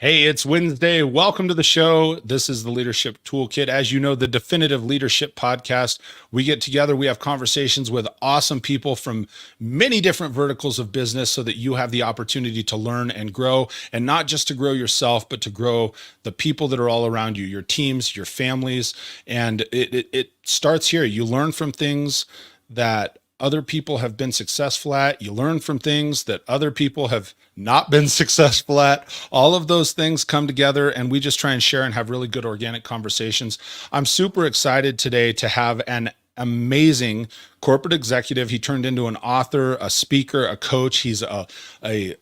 Hey, it's Wednesday. Welcome to the show. This is the Leadership Toolkit. As you know, the definitive leadership podcast. We get together, we have conversations with awesome people from many different verticals of business so that you have the opportunity to learn and grow, and not just to grow yourself, but to grow the people that are all around you, your teams, your families. And it starts here. You learn from things that other people have been successful at. You learn from things that other people have not been successful at. All of those things come together, and we just try and share and have really good organic conversations. I'm super excited today to have an amazing corporate executive. He turned into an author, a speaker, a coach. He's a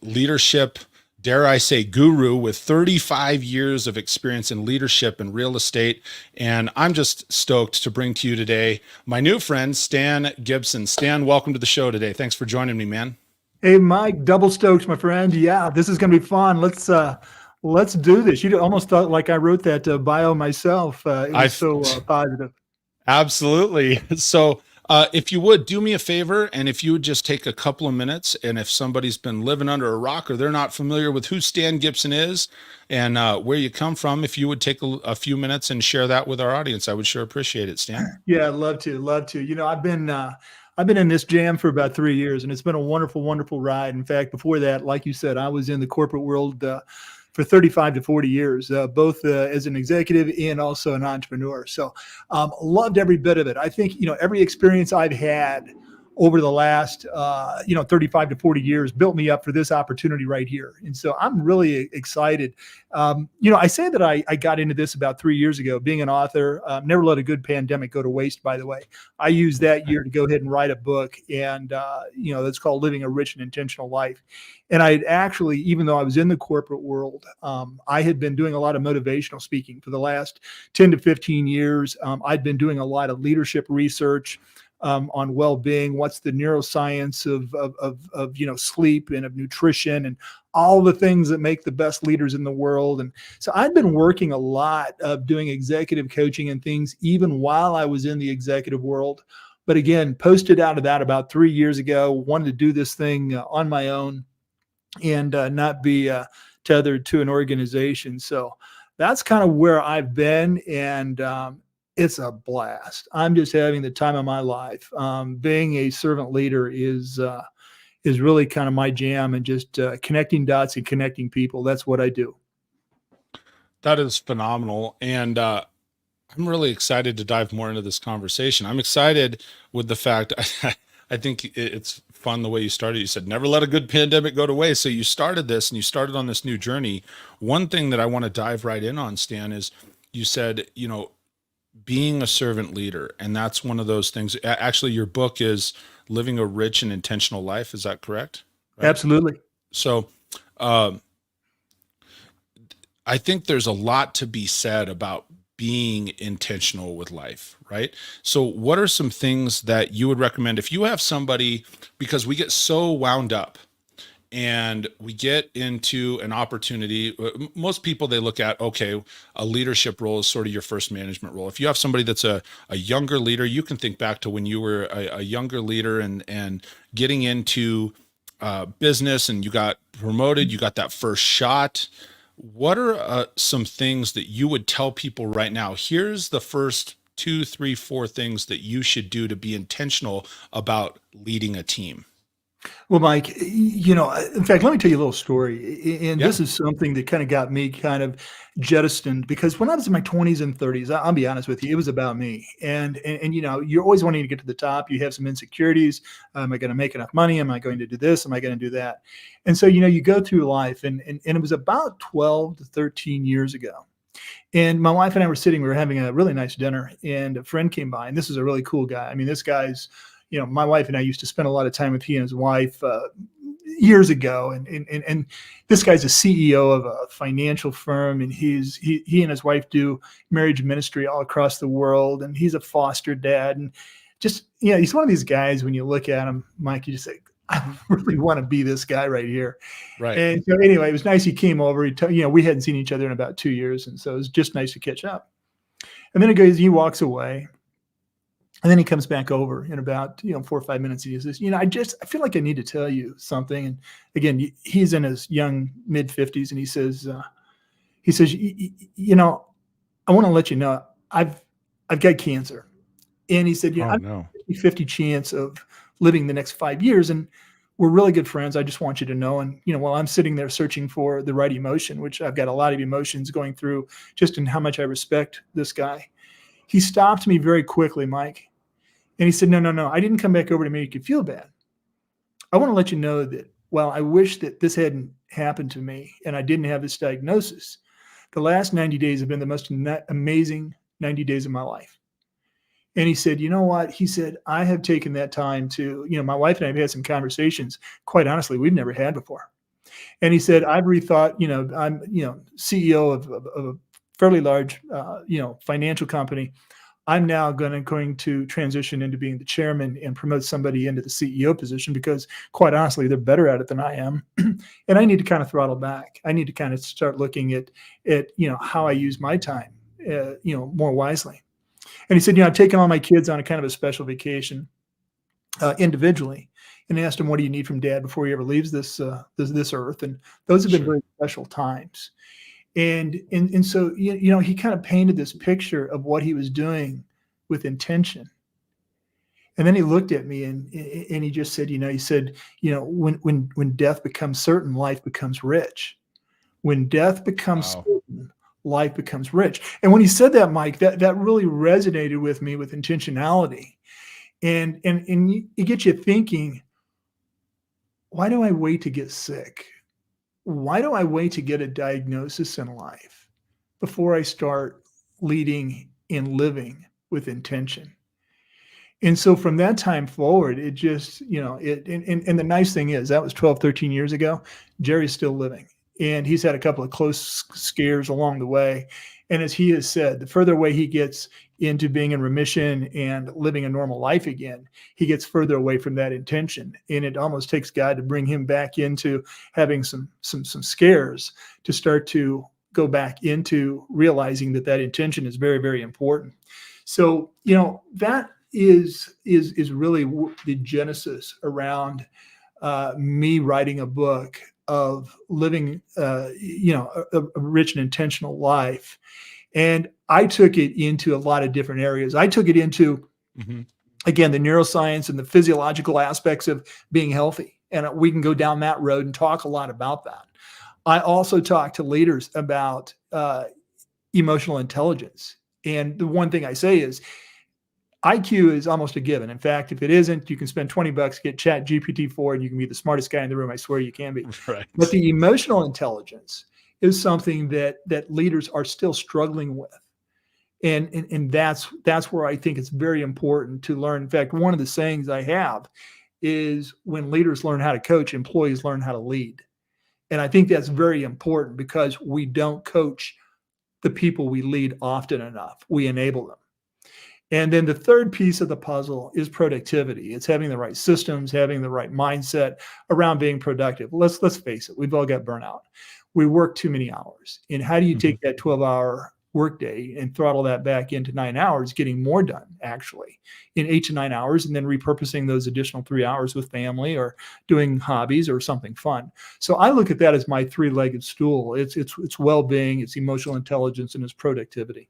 leadership, dare I say, guru with 35 years of experience in leadership and real estate. And I'm just stoked to bring to you today my new friend, Stan Gibson. Stan, welcome to the show today. Thanks for joining me, man. Hey, Mike, double stoked, my friend. Yeah, this is going to be fun. Let's do this. You almost thought like I wrote that bio myself. It was so positive. Absolutely. So if you would do me a favor, and if you would just take a couple of minutes, and if somebody's been living under a rock or they're not familiar with who Stan Gibson is and where you come from, if you would take a few minutes and share that with our audience, I would sure appreciate it, Stan. Yeah, I'd love to. Love to. I've been in this jam for about 3 years, and it's been a wonderful, wonderful ride. In fact, before that, like you said, I was in the corporate world for 35 to 40 years, both as an executive and also an entrepreneur. So loved every bit of it. I think, every experience I've had over the last, 35 to 40 years built me up for this opportunity right here. And so I'm really excited. I say that I got into this about 3 years ago, being an author. Never let a good pandemic go to waste, by the way. I used that year to go ahead and write a book, and, that's called Living a Rich and Intentional Life. And I'd actually, even though I was in the corporate world, I had been doing a lot of motivational speaking for the last 10 to 15 years. I'd been doing a lot of leadership research on well-being, what's the neuroscience of sleep and of nutrition and all the things that make the best leaders in the world. And so I'd been working a lot of doing executive coaching and things even while I was in the executive world. But again, posted out of that about 3 years ago, wanted to do this thing on my own and not be tethered to an organization. So that's kind of where I've been. And it's a blast. I'm just having the time of my life. Being a servant leader is really kind of my jam, and just connecting dots and connecting people. That's what I do. That is phenomenal. And I'm really excited to dive more into this conversation. I'm excited with the fact I think it's fun the way you started. You said, never let a good pandemic go to waste. So you started this and you started on this new journey. One thing that I want to dive right in on, Stan, is you said, being a servant leader. And that's one of those things. Actually, your book is Living a Rich and Intentional Life. Is that correct? Right? Absolutely. So I think there's a lot to be said about being intentional with life, right? So what are some things that you would recommend if you have somebody, because we get so wound up and we get into an opportunity. Most people, they look at, okay, a leadership role is sort of your first management role. If you have somebody that's a younger leader, you can think back to when you were a younger leader and getting into business and you got promoted, you got that first shot. What are some things that you would tell people right now? Here's the first 2, 3, 4 things that you should do to be intentional about leading a team. Well, Mike, in fact, let me tell you a little story. And This is something that kind of got me kind of jettisoned, because when I was in my 20s and 30s, I'll be honest with you, it was about me. And you're always wanting to get to the top. You have some insecurities. Am I going to make enough money? Am I going to do this? Am I going to do that? And so, you go through life, and it was about 12 to 13 years ago. And my wife and I were sitting, we were having a really nice dinner, and a friend came by, and this is a really cool guy. I mean, this guy's, my wife and I used to spend a lot of time with he and his wife years ago. And this guy's a CEO of a financial firm, and he and his wife do marriage ministry all across the world. And he's a foster dad. And just, he's one of these guys, when you look at him, Mike, you just say, I really want to be this guy right here. Right. And so anyway, it was nice. He came over, we hadn't seen each other in about 2 years. And so it was just nice to catch up. And then he walks away. And then he comes back over in about 4 or 5 minutes. And he says, I feel like I need to tell you something. And again, he's in his young mid-50s, and he says, He says, I want to let you know, I've got cancer. And he said, Oh I've no. got a 50 chance of living the next 5 years. And we're really good friends. I just want you to know. And, while I'm sitting there searching for the right emotion, which I've got a lot of emotions going through just in how much I respect this guy, he stopped me very quickly, Mike. And he said, no, I didn't come back over to make you feel bad. I want to let you know that while I wish that this hadn't happened to me and I didn't have this diagnosis, the last 90 days have been the most amazing 90 days of my life. And he said, you know what? He said, I have taken that time to, my wife and I have had some conversations, quite honestly, we've never had before. And he said, I've rethought, I'm, CEO of a fairly large, financial company. I'm now going to transition into being the chairman and promote somebody into the CEO position because, quite honestly, they're better at it than I am, and I need to kind of throttle back. I need to kind of start looking at how I use my time, more wisely. And he said, I've taken all my kids on a kind of a special vacation individually, and asked him, "What do you need from Dad before he ever leaves this earth?" And those have been Sure. very special times. And so he kind of painted this picture of what he was doing with intention. And then he looked at me and he just said, he said, when death becomes certain, life becomes rich. When death becomes Wow. certain, life becomes rich. And when he said that, Mike, that really resonated with me with intentionality. And it gets you thinking, why do I wait to get sick? Why do I wait to get a diagnosis in life before I start leading and living with intention? And so from that time forward, it just, and the nice thing is that was 12, 13 years ago. Jerry's still living and he's had a couple of close scares along the way. And as he has said, the further away he gets into being in remission and living a normal life again, he gets further away from that intention. And it almost takes God to bring him back into having some scares to start to go back into realizing that intention is very, very important. So, that is really the genesis around me writing a book of living, a rich and intentional life. And I took it into a lot of different areas. I took it into, again, the neuroscience and the physiological aspects of being healthy. And we can go down that road and talk a lot about that. I also talk to leaders about emotional intelligence. And the one thing I say is, IQ is almost a given. In fact, if it isn't, you can spend $20, get Chat GPT-4, and you can be the smartest guy in the room. I swear you can be. Right. But the emotional intelligence is something that leaders are still struggling with. And that's where I think it's very important to learn. In fact, one of the sayings I have is when leaders learn how to coach, employees learn how to lead. And I think that's very important because we don't coach the people we lead often enough. We enable them. And then the third piece of the puzzle is productivity. It's having the right systems, having the right mindset around being productive. Let's face it, we've all got burnout. We work too many hours. And how do you take that 12-hour workday and throttle that back into 9 hours, getting more done actually in 8 to 9 hours, and then repurposing those additional 3 hours with family or doing hobbies or something fun. So I look at that as my three-legged stool. It's well-being, it's emotional intelligence, and it's productivity.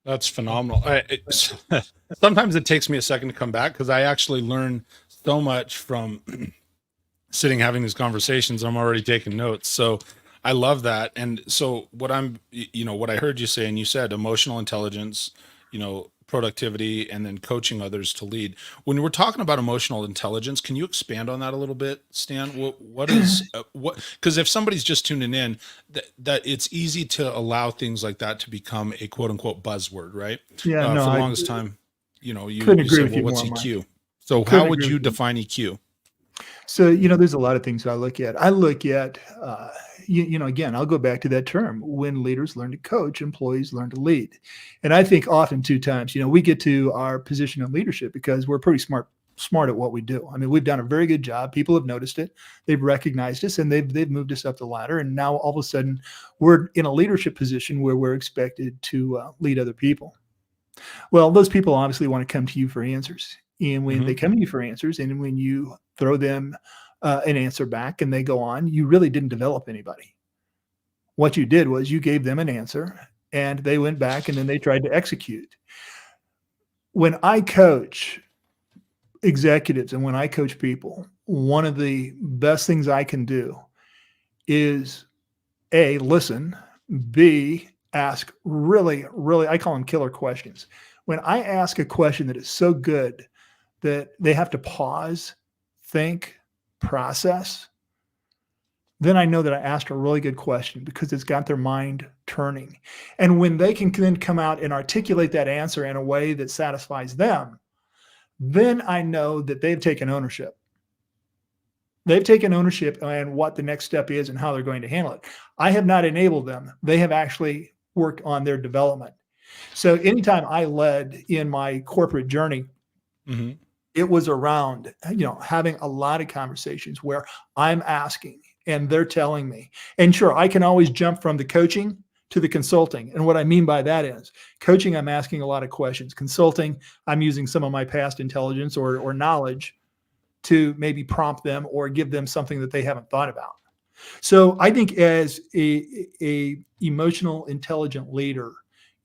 That's phenomenal. Sometimes it takes me a second to come back because I actually learn so much from sitting having these conversations. I'm already taking notes. So I love that. And so what I heard you say, and you said emotional intelligence, productivity, and then coaching others to lead. When we're talking about emotional intelligence, can you expand on that a little bit, Stan? What is because if somebody's just tuning in, that it's easy to allow things like that to become a quote unquote buzzword, right? Yeah, no, For the I longest time, you couldn't agree said, with well, you what's more, Mike. EQ? So how Couldn't would agree you with you. define EQ? So, there's a lot of things I look at. Again, I'll go back to that term. When leaders learn to coach, employees learn to lead. And I think often two times, we get to our position in leadership because we're pretty smart at what we do. I mean, we've done a very good job. People have noticed it. They've recognized us and they've moved us up the ladder. And now all of a sudden we're in a leadership position where we're expected to lead other people. Well, those people obviously want to come to you for answers. And when they come to you for answers and when you throw them an answer back and they go on, you really didn't develop anybody. What you did was you gave them an answer and they went back and then they tried to execute. When I coach executives and when I coach people, one of the best things I can do is A, listen, B, ask really, really, I call them killer questions. When I ask a question that is so good that they have to pause, think, process, then I know that I asked a really good question because it's got their mind turning. And when they can then come out and articulate that answer in a way that satisfies them, then I know that they've taken ownership. They've taken ownership and what the next step is and how they're going to handle it. I have not enabled them. They have actually worked on their development. So anytime I led in my corporate journey, Mhm. it was around, having a lot of conversations where I'm asking and they're telling me. And sure, I can always jump from the coaching to the consulting. And what I mean by that is coaching, I'm asking a lot of questions. Consulting, I'm using some of my past intelligence or knowledge to maybe prompt them or give them something that they haven't thought about. So I think as a emotional intelligent leader,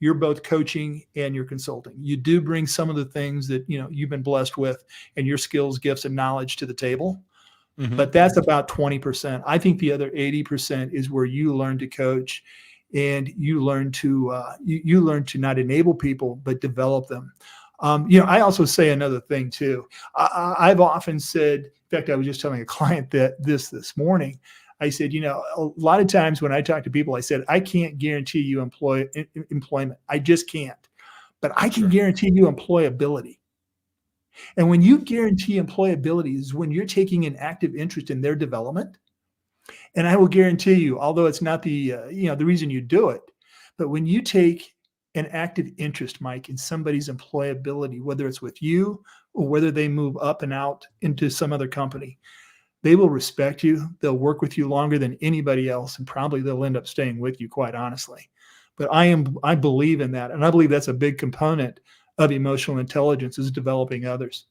you're both coaching and you're consulting. You do bring some of the things that you've been blessed with and your skills, gifts, and knowledge to the table. Mhm. But that's about 20%. I think the other 80% is where you learn to coach and you learn to you learn to not enable people but develop them. I also say another thing too. I've often said, in fact, I was just telling a client that this morning. I said, a lot of times when I talk to people, I said, I can't guarantee you employment. I just can't. But I can Sure. guarantee you employability. And when you guarantee employability is when you're taking an active interest in their development. And I will guarantee you, although it's not the reason you do it, but when you take an active interest, Mike, in somebody's employability, whether it's with you or whether they move up and out into some other company, they will respect you. They'll work with you longer than anybody else, and probably they'll end up staying with you, quite honestly. But I believe in that, and I believe that's a big component of emotional intelligence is developing others.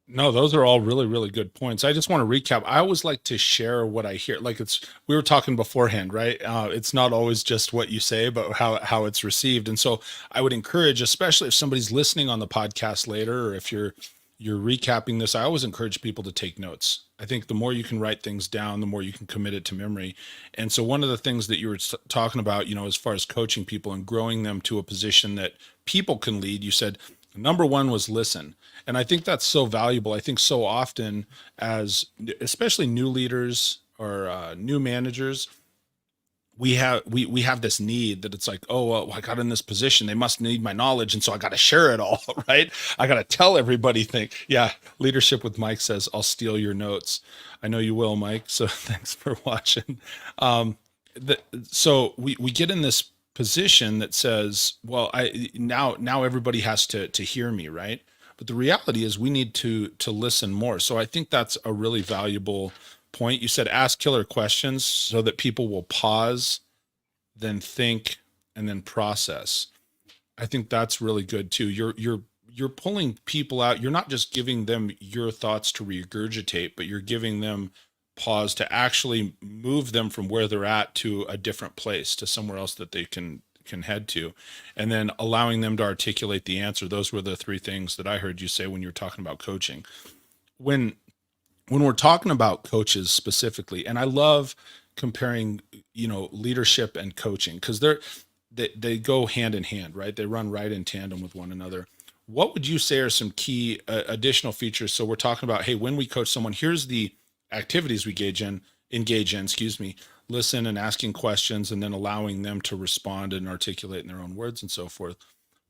No, those are all really, really good points. I just want to recap. I always like to share what I hear. Like we were talking beforehand, right? It's not always just what you say, but how it's received. And so I would encourage, especially if somebody's listening on the podcast later, or if you're recapping this, I always encourage people to take notes. I think the more you can write things down, the more you can commit it to memory. And so one of the things that you were talking about, as far as coaching people and growing them to a position that people can lead, you said number one was listen. And I think that's so valuable. I think so often as especially new leaders or new managers, we have this need that it's like, oh, well, I got in this position, they must need my knowledge, and so I got to share it all, right? I got to tell everybody yeah, Leadership with Mike says, I'll steal your notes. I know you will, Mike, so thanks for watching. So we get in this position that says, well, now everybody has to hear me, right? But the reality is we need to listen more. So I think that's a really valuable point. You said ask killer questions so that people will pause, then think, and then process. I think that's really good too. You're pulling people out. You're not just giving them your thoughts to regurgitate, but you're giving them pause to actually move them from where they're at to a different place, to somewhere else that they can head to, and then allowing them to articulate the answer. Those were the three things that I heard you say when you were talking about coaching. When we're talking about coaches specifically, and I love comparing, leadership and coaching, because they go hand in hand, right? They run right in tandem with one another. What would you say are some key additional features? So we're talking about, hey, when we coach someone, here's the activities we engage in, listen and asking questions, and then allowing them to respond and articulate in their own words and so forth.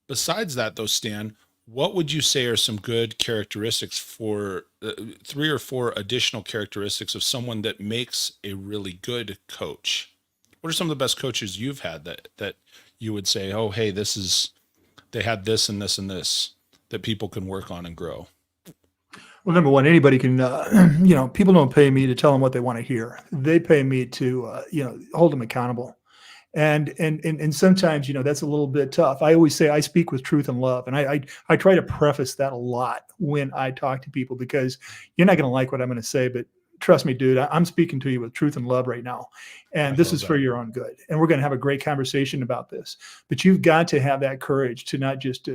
Besides that, though, Stan, what would you say are some good characteristics for 3 or 4 additional characteristics of someone that makes a really good coach? What are some of the best coaches you've had that you would say, oh, hey, they had this and this and this that people can work on and grow? Well, number one, anybody can, people don't pay me to tell them what they want to hear. They pay me to, hold them accountable. And sometimes, that's a little bit tough. I always say I speak with truth and love. And I try to preface that a lot when I talk to people, because you're not going to like what I'm going to say, but trust me, dude, I'm speaking to you with truth and love right now. I And this love is for that. your own good. And we're going to have a great conversation about this. But you've got to have that courage to not just,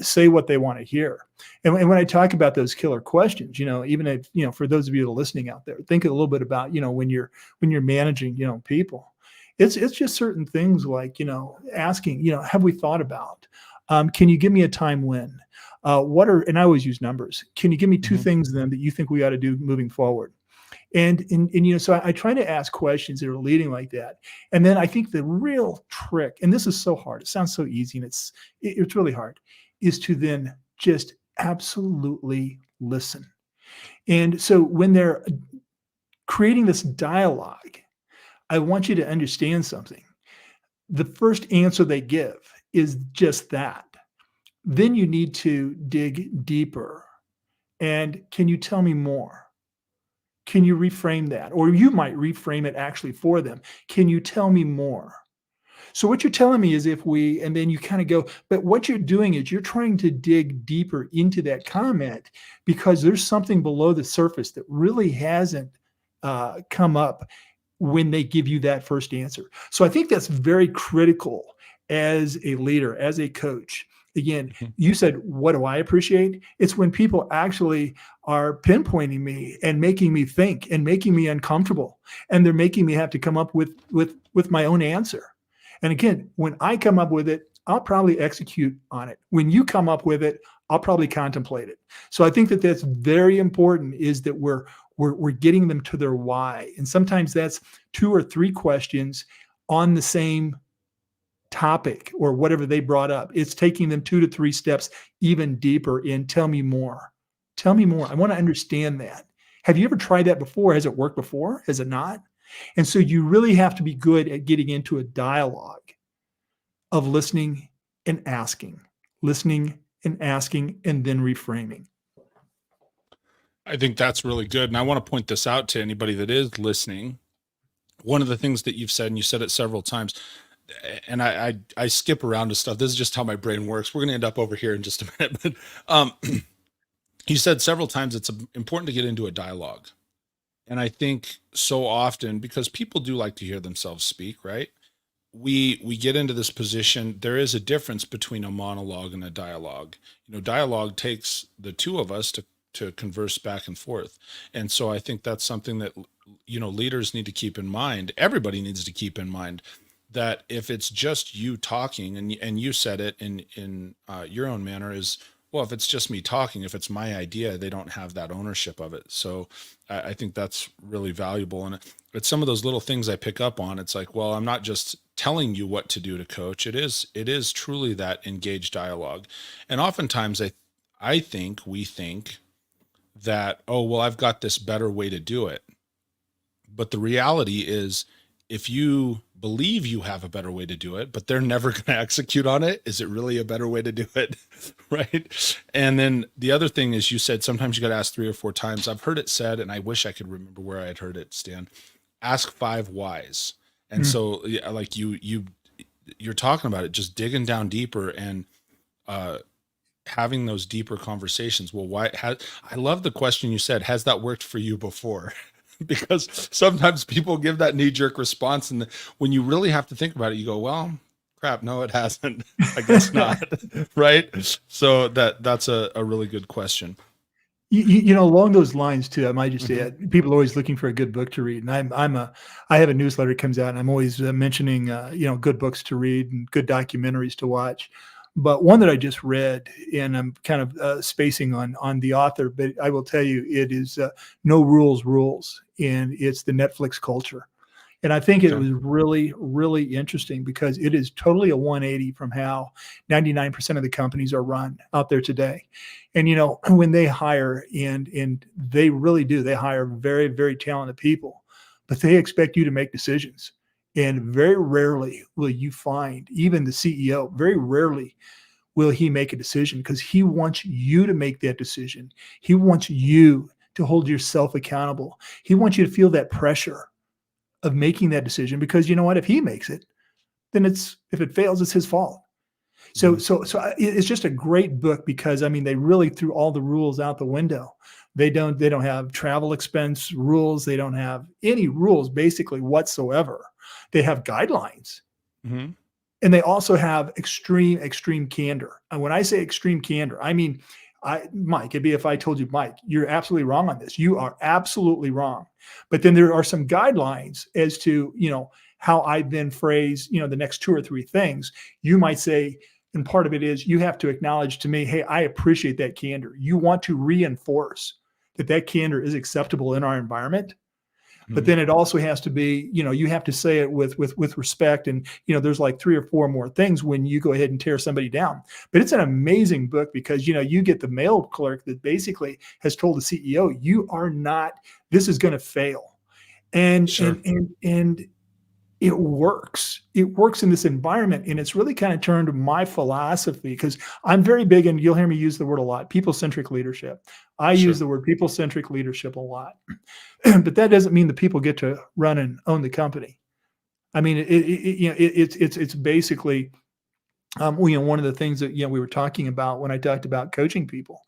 say what they want to hear. And when I talk about those killer questions, even if, for those of you that are listening out there, think a little bit about, when you're managing, people. It's just certain things like, asking, have we thought about, can you give me a time when? And I always use numbers. Can you give me two Mhm. things then that you think we ought to do moving forward? And so I try to ask questions that are leading like that. And then I think the real trick, and this is so hard, it sounds so easy, and it's really hard, is to then just absolutely listen. And so when they're creating this dialogue, I want you to understand something. The first answer they give is just that. Then you need to dig deeper. And can you tell me more? Can you reframe that? Or you might reframe it actually for them. Can you tell me more? So what you're telling me is and then you kind of go, but what you're doing is you're trying to dig deeper into that comment because there's something below the surface that really hasn't come up when they give you that first answer. So I think that's very critical as a leader, as a coach. Again, Mhm. you said, what do I appreciate? It's when people actually are pinpointing me and making me think and making me uncomfortable. And they're making me have to come up with my own answer. And again, when I come up with it, I'll probably execute on it. When you come up with it, I'll probably contemplate it. So I think that that's very important is that we're getting them to their why. And sometimes that's 2 or 3 questions on the same topic or whatever they brought up. It's taking them 2 to 3 steps even deeper in tell me more. Tell me more. I want to understand that. Have you ever tried that before? Has it worked before? Has it not? And so you really have to be good at getting into a dialogue of listening and asking, and then reframing. I think that's really good. And I want to point this out to anybody that is listening. One of the things that you've said, and you said it several times, and I skip around to stuff. This is just how my brain works. We're going to end up over here in just a minute. But you said several times it's important to get into a dialogue. And I think so often, because people do like to hear themselves speak, right? We get into this position. There is a difference between a monologue and a dialogue. Dialogue takes the two of us to converse back and forth. And so I think that's something that leaders need to keep in mind. Everybody needs to keep in mind that if it's just you talking, and you said it in your own manner, is, well, if it's just me talking, if it's my idea, they don't have that ownership of it. So I think that's really valuable. And it's some of those little things I pick up on. It's like, well, I'm not just telling you what to do to coach. It is truly that engaged dialogue. And oftentimes I think we think that, oh, well, I've got this better way to do it. But the reality is, if you believe you have a better way to do it, but they're never going to execute on it, is it really a better way to do it? Right. And then the other thing is, you said sometimes you got to ask 3 or 4 times. I've heard it said, and I wish I could remember where I had heard it, Stan, ask 5 whys. And so like you're talking about it, just digging down deeper and having those deeper conversations. Well, I love the question you said, has that worked for you before? Because sometimes people give that knee-jerk response, and when you really have to think about it, you go, well, crap, no, it hasn't. I guess not. Right. So that's a really good question. Along those lines too, I might just Mhm. add, people are always looking for a good book to read, and I have a newsletter that comes out, and I'm always mentioning, good books to read and good documentaries to watch. But one that I just read, and I'm kind of spacing on the author, but I will tell you, it is No Rules Rules, and it's the Netflix culture. And I think it Okay. was really, really interesting because it is totally a 180 from how 99% of the companies are run out there today. And when they hire, and they really do, they hire very, very talented people, but they expect you to make decisions. And very rarely will you find, even the CEO, very rarely will he make a decision, because he wants you to make that decision. He wants you to hold yourself accountable. He wants you to feel that pressure of making that decision, because you know what? If he makes it, then if it fails, it's his fault. So, it's just a great book because I mean, they really threw all the rules out the window. They don't have travel expense rules. They don't have any rules basically whatsoever. They have guidelines. Mm-hmm. And they also have extreme candor. And when I say extreme candor, I mean, Mike, it'd be if I told you, Mike, you're absolutely wrong on this. You are absolutely wrong. But then there are some guidelines as to, how I then phrase, the next two or three things. You might say, and part of it is you have to acknowledge to me, hey, I appreciate that candor. You want to reinforce that candor is acceptable in our environment. But then it also has to be, you have to say it with respect. And, there's like three or four more things when you go ahead and tear somebody down. But it's an amazing book because, you get the mail clerk that basically has told the CEO, this is going to fail. And, Sure. and it works. It works in this environment. And it's really kind of turned my philosophy because I'm very big, and you'll hear me use the word a lot, people-centric leadership. I Sure. use the word people-centric leadership a lot, but that doesn't mean the people get to run and own the company. I mean, it's basically, one of the things that, we were talking about when I talked about coaching people,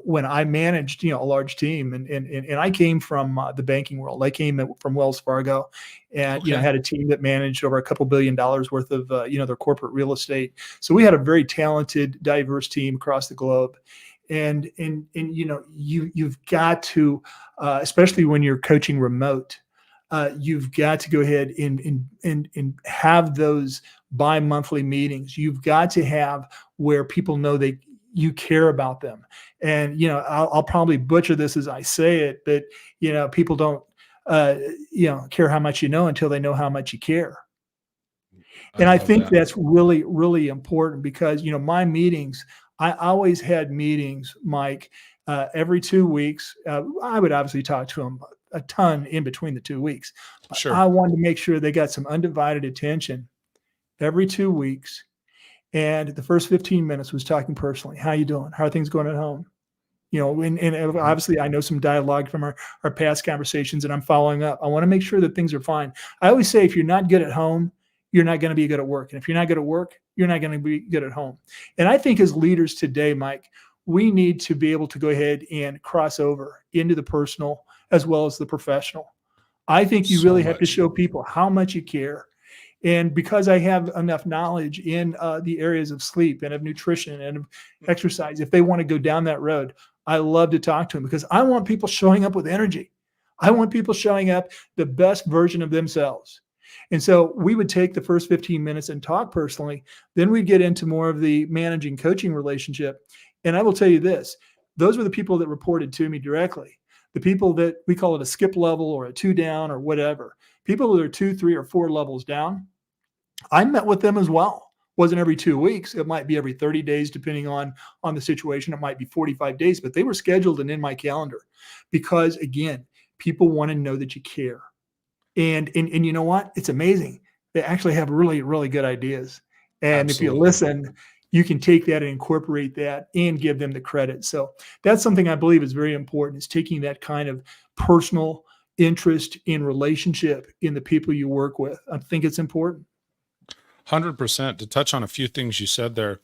when I managed, a large team and I came from the banking world. I came from Wells Fargo and, Okay. had a team that managed over a couple $1 billion worth of, their corporate real estate. So we had a very talented, diverse team across the globe. And you've got to, especially when you're coaching remote, you've got to go ahead and have those bi-monthly meetings. You've got to have where people know you care about them. And, I'll probably butcher this as I say it, but, people don't, care how much you know until they know how much you care. I And I love think that. that's really, really important because, my meetings, I always had meetings, Mike, every 2 weeks. I would obviously talk to them a ton in between the 2 weeks. But Sure. I wanted to make sure they got some undivided attention every 2 weeks. And the first 15 minutes was talking personally. How you doing? How are things going at home? And obviously I know some dialogue from our past conversations and I'm following up. I want to make sure that things are fine. I always say, if you're not good at home, you're not going to be good at work. And if you're not good at work, you're not going to be good at home. And I think as leaders today, Mike, we need to be able to go ahead and cross over into the personal as well as the professional. I think you So really have to much. show people how much you care. And because I have enough knowledge in the areas of sleep and of nutrition and of exercise, if they want to go down that road, I love to talk to them because I want people showing up with energy. I want people showing up the best version of themselves. And so we would take the first 15 minutes and talk personally. Then we'd get into more of the managing coaching relationship. And I will tell you this, those were the people that reported to me directly. The people that we call it a skip level or a 2 down or whatever, people that are 2, 3, or 4 levels down, I met with them as well. Wasn't every 2 weeks. It might be every 30 days, depending on the situation. It might be 45 days, but they were scheduled and in my calendar because, again, people want to know that you care. And you know what? It's amazing. They actually have really, really good ideas. And if you Absolutely. listen, you can take that and incorporate that and give them the credit. So that's something I believe is very important, is taking that kind of personal interest in relationship in the people you work with. I think it's important. 100%. To touch on a few things you said there,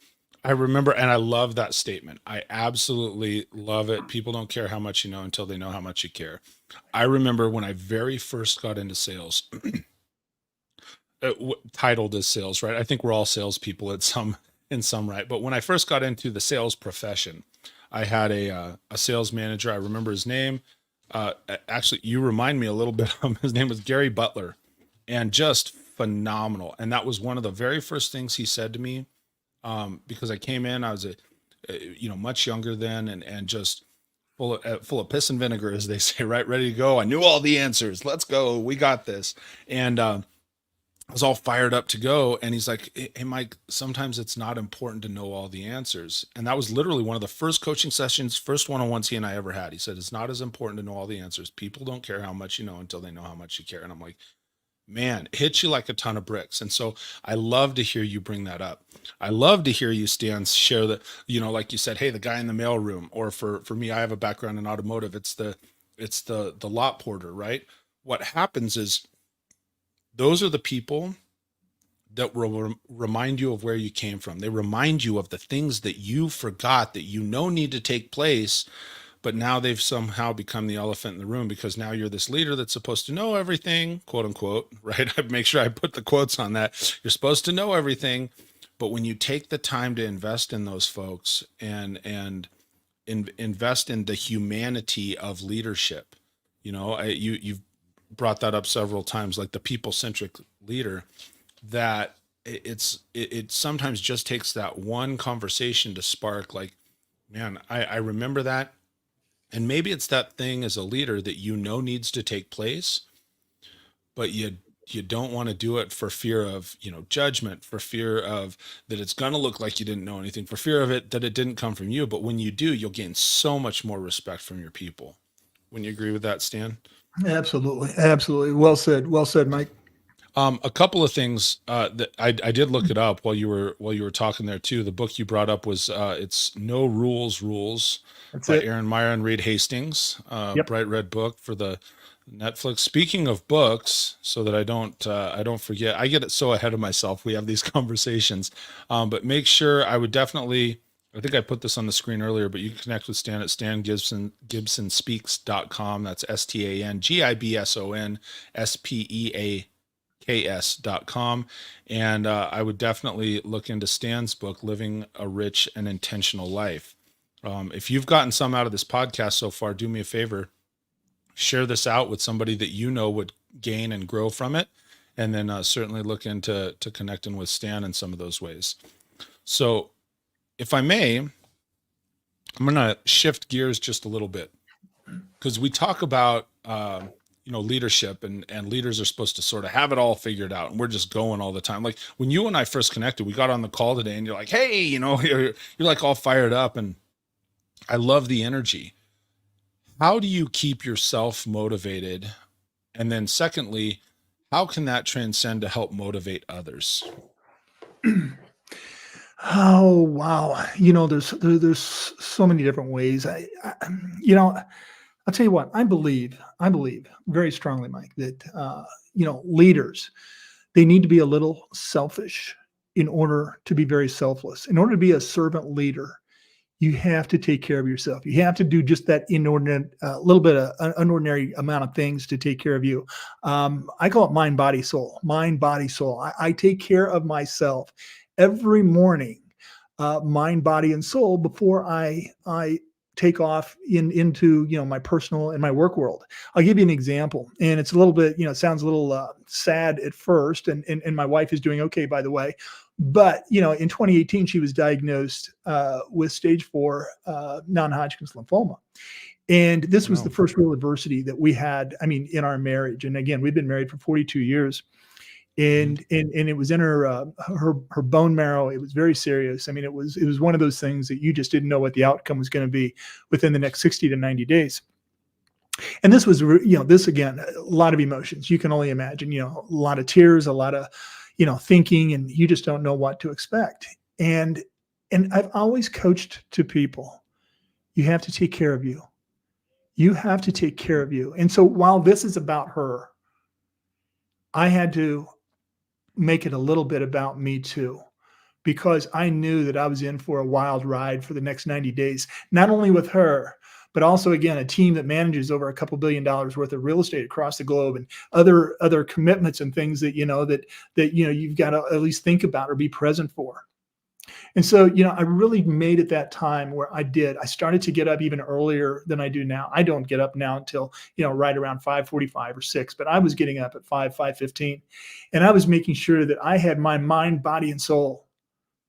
I remember, and I love that statement. I absolutely love it. People don't care how much you know until they know how much you care. I remember when I very first got into sales, titled as sales, right? I think we're all salespeople in some right. But when I first got into the sales profession, I had a sales manager. I remember his name. Actually, you remind me a little bit of his name was Gary Butler, and just phenomenal. And that was one of the very first things he said to me, because I came in, I was much younger then, and just full of piss and vinegar, as they say, right, ready to go. I knew all the answers. Let's go. We got this. And I was all fired up to go. And he's like, hey, Mike, sometimes it's not important to know all the answers. And that was literally one of the first coaching sessions, first one-on-ones he and I ever had. He said, it's not as important to know all the answers. People don't care how much you know until they know how much you care. And I'm like, man, it hits you like a ton of bricks. And so I love to hear you bring that up. I love to hear you, Stan, share that, like you said, hey, the guy in the mailroom, or for me, I have a background in automotive. It's the lot porter, right? What happens is those are the people that will remind you of where you came from. They remind you of the things that you forgot that you know need to take place, but now they've somehow become the elephant in the room because now you're this leader that's supposed to know everything, quote unquote, right? I make sure I put the quotes on that. You're supposed to know everything, but when you take the time to invest in those folks and invest in the humanity of leadership, you've brought that up several times, like the people-centric leader, that it sometimes just takes that one conversation to spark, like, man, I remember that. And maybe it's that thing as a leader that needs to take place, but you don't want to do it for fear of, judgment, for fear of that it's going to look like you didn't know anything, for fear of it that it didn't come from you. But when you do, you'll gain so much more respect from your people. Wouldn't you agree with that, Stan? Absolutely. Absolutely. Well said. Well said, Mike. A couple of things that I did look it up while you were talking there too. The book you brought up was it's No Rules That's by it. Aaron Meyer and Reed Hastings. Yep. Bright red book for the Netflix. Speaking of books, so that I don't forget, I get it so ahead of myself. We have these conversations, but make sure I would definitely. I think I put this on the screen earlier, but you can connect with Stan at stangibsonspeaks.com. That's StanGibsonspeaks.com. And I would definitely look into Stan's book, Living a Rich and Intentional Life. If you've gotten some out of this podcast so far, do me a favor, share this out with somebody that would gain and grow from it. And then certainly look into connecting with Stan in some of those ways. So if I may, I'm going to shift gears just a little bit, because we talk about, leadership and leaders are supposed to sort of have it all figured out. And we're just going all the time. Like when you and I first connected, we got on the call today and you're like, hey, you're like all fired up, and I love the energy. How do you keep yourself motivated? And then secondly, how can that transcend to help motivate others? Oh, wow. There's so many different ways. I'll tell you what, I believe very strongly, Mike, that, leaders, they need to be a little selfish in order to be very selfless. In order to be a servant leader, you have to take care of yourself. You have to do just that inordinate, little bit of unordinary amount of things to take care of you. I call it mind, body, soul. Mind, body, soul. I take care of myself every morning, mind, body, and soul before I take off into my personal and my work world. I'll give you an example, and it's a little bit, it sounds a little sad at first, and my wife is doing okay, by the way. But in 2018, she was diagnosed with stage 4 non-Hodgkin's lymphoma, and this was the first real adversity that we had. I mean, in our marriage, and again, we've been married for 42 years. And it was in her bone marrow. It was very serious. I mean, it was one of those things that you just didn't know what the outcome was going to be within the next 60 to 90 days. And this was, this again, a lot of emotions. You can only imagine, a lot of tears, a lot of, thinking, and you just don't know what to expect. And I've always coached to people, you have to take care of you. You have to take care of you. And so while this is about her, I had to make it a little bit about me too, because I knew that I was in for a wild ride for the next 90 days, not only with her, but also, again, a team that manages over a couple $2 billion worth of real estate across the globe, and other commitments and things that, you've got to at least think about or be present for. And so, I really made it that time where I started to get up even earlier than I do now. I don't get up now until, right around 5:45 or 6, but I was getting up at 5:15, and I was making sure that I had my mind, body, and soul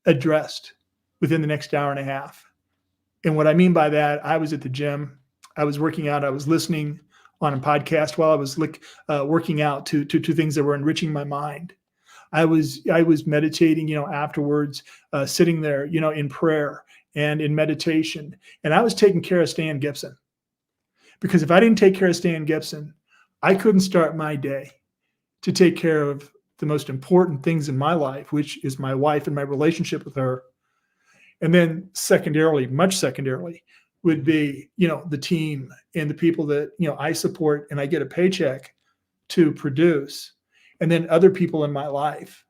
addressed within the next hour and a half. And what I mean by that, I was at the gym, I was working out, I was listening on a podcast while I was working out to things that were enriching my mind. I was meditating, afterwards, sitting there, in prayer and in meditation. And I was taking care of Stan Gibson, because if I didn't take care of Stan Gibson, I couldn't start my day to take care of the most important things in my life, which is my wife and my relationship with her. And then secondarily, much secondarily, would be, the team and the people that, I support and I get a paycheck to produce, and then other people in my life.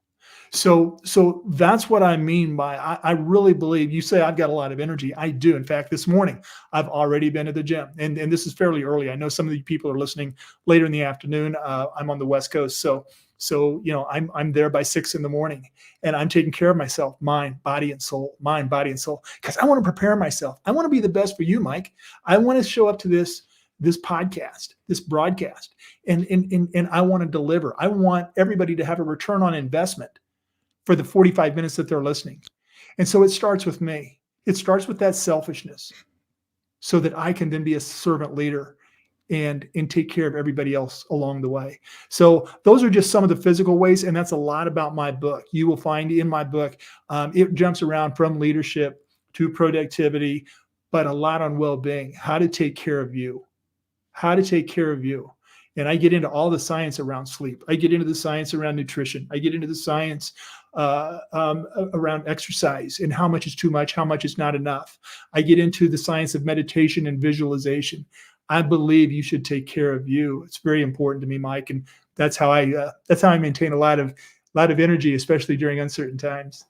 So that's what I mean by I really believe. You say I've got a lot of energy. I do. In fact, this morning I've already been to the gym, and this is fairly early. I know some of the people are listening later in the afternoon. I'm on the West Coast, so I'm there by 6 a.m, and I'm taking care of myself, mind, body, and soul, because I want to prepare myself. I want to be the best for you, Mike. I want to show up to this podcast, this broadcast, and I want to deliver. I want everybody to have a return on investment for the 45 minutes that they're listening. And so it starts with me. It starts with that selfishness so that I can then be a servant leader and take care of everybody else along the way. So those are just some of the physical ways. And that's a lot about my book. You will find in my book, it jumps around from leadership to productivity, but a lot on well-being, how to take care of you, And I get into all the science around sleep. I get into the science around nutrition. I get into the science around exercise and how much is too much, how much is not enough. I get into the science of meditation and visualization. I believe you should take care of you. It's very important to me, Mike, and that's how I maintain a lot of energy, especially during uncertain times.